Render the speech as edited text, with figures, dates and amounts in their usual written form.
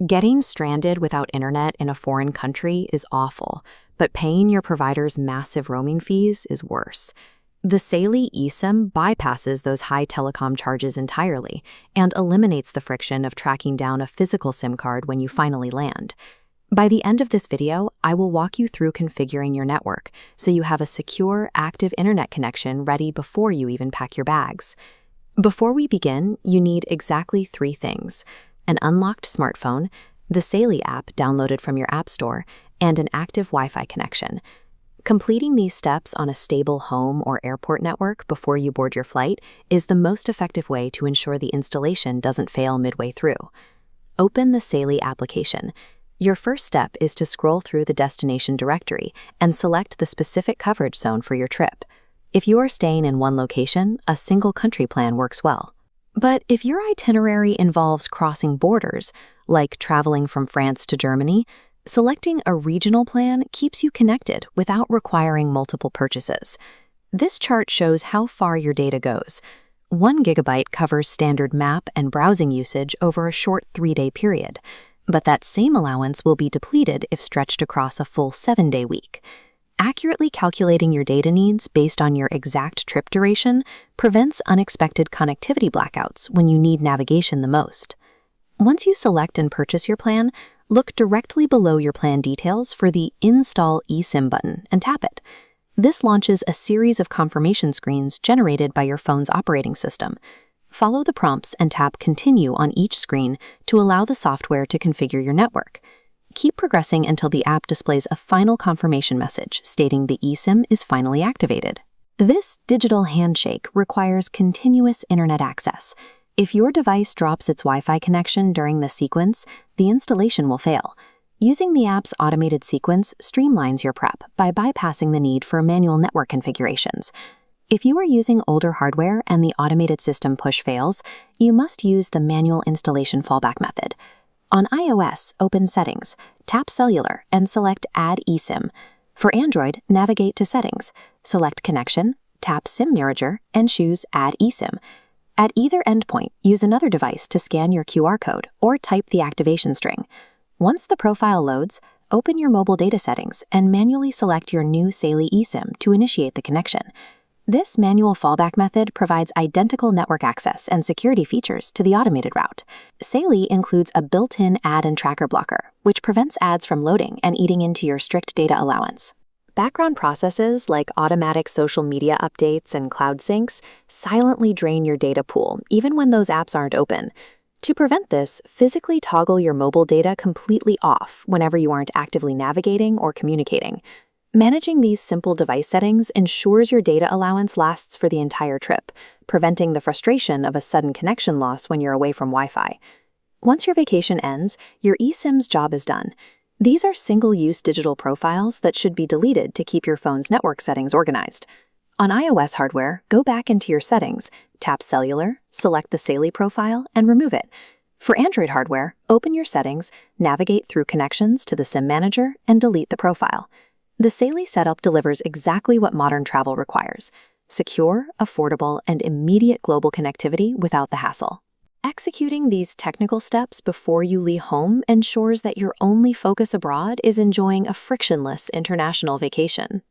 Getting stranded without internet in a foreign country is awful, but paying your provider's massive roaming fees is worse. The Saily eSIM bypasses those high telecom charges entirely and eliminates the friction of tracking down a physical SIM card when you finally land. By the end of this video, I will walk you through configuring your network so you have a secure, active internet connection ready before you even pack your bags. Before we begin, you need exactly 3 things: an unlocked smartphone, the Saily app downloaded from your app store, and an active Wi-Fi connection. Completing these steps on a stable home or airport network before you board your flight is the most effective way to ensure the installation doesn't fail midway through. Open the Saily application. Your first step is to scroll through the destination directory and select the specific coverage zone for your trip. If you are staying in one location, a single country plan works well. But if your itinerary involves crossing borders, like traveling from France to Germany, selecting a regional plan keeps you connected without requiring multiple purchases. This chart shows how far your data goes. 1 gigabyte covers standard map and browsing usage over a short 3-day period, but that same allowance will be depleted if stretched across a full 7-day week. Accurately calculating your data needs based on your exact trip duration prevents unexpected connectivity blackouts when you need navigation the most. Once you select and purchase your plan, look directly below your plan details for the Install eSIM button and tap it. This launches a series of confirmation screens generated by your phone's operating system. Follow the prompts and tap Continue on each screen to allow the software to configure your network. Keep progressing until the app displays a final confirmation message stating the eSIM is finally activated. This digital handshake requires continuous internet access. If your device drops its Wi-Fi connection during the sequence, the installation will fail. Using the app's automated sequence streamlines your prep by bypassing the need for manual network configurations. If you are using older hardware and the automated system push fails, you must use the manual installation fallback method. On iOS, open Settings, tap Cellular, and select Add eSIM. For Android, navigate to Settings, select Connection, tap SIM Manager, and choose Add eSIM. At either endpoint, use another device to scan your QR code or type the activation string. Once the profile loads, open your mobile data settings and manually select your new Saily eSIM to initiate the connection. This manual fallback method provides identical network access and security features to the automated route. Saily includes a built-in ad and tracker blocker, which prevents ads from loading and eating into your strict data allowance. Background processes like automatic social media updates and cloud syncs silently drain your data pool, even when those apps aren't open. To prevent this, physically toggle your mobile data completely off whenever you aren't actively navigating or communicating. Managing these simple device settings ensures your data allowance lasts for the entire trip, preventing the frustration of a sudden connection loss when you're away from Wi-Fi. Once your vacation ends, your eSIM's job is done. These are single-use digital profiles that should be deleted to keep your phone's network settings organized. On iOS hardware, go back into your settings, tap Cellular, select the Saily profile, and remove it. For Android hardware, open your settings, navigate through connections to the SIM Manager, and delete the profile. The Saily setup delivers exactly what modern travel requires: secure, affordable, and immediate global connectivity without the hassle. Executing these technical steps before you leave home ensures that your only focus abroad is enjoying a frictionless international vacation.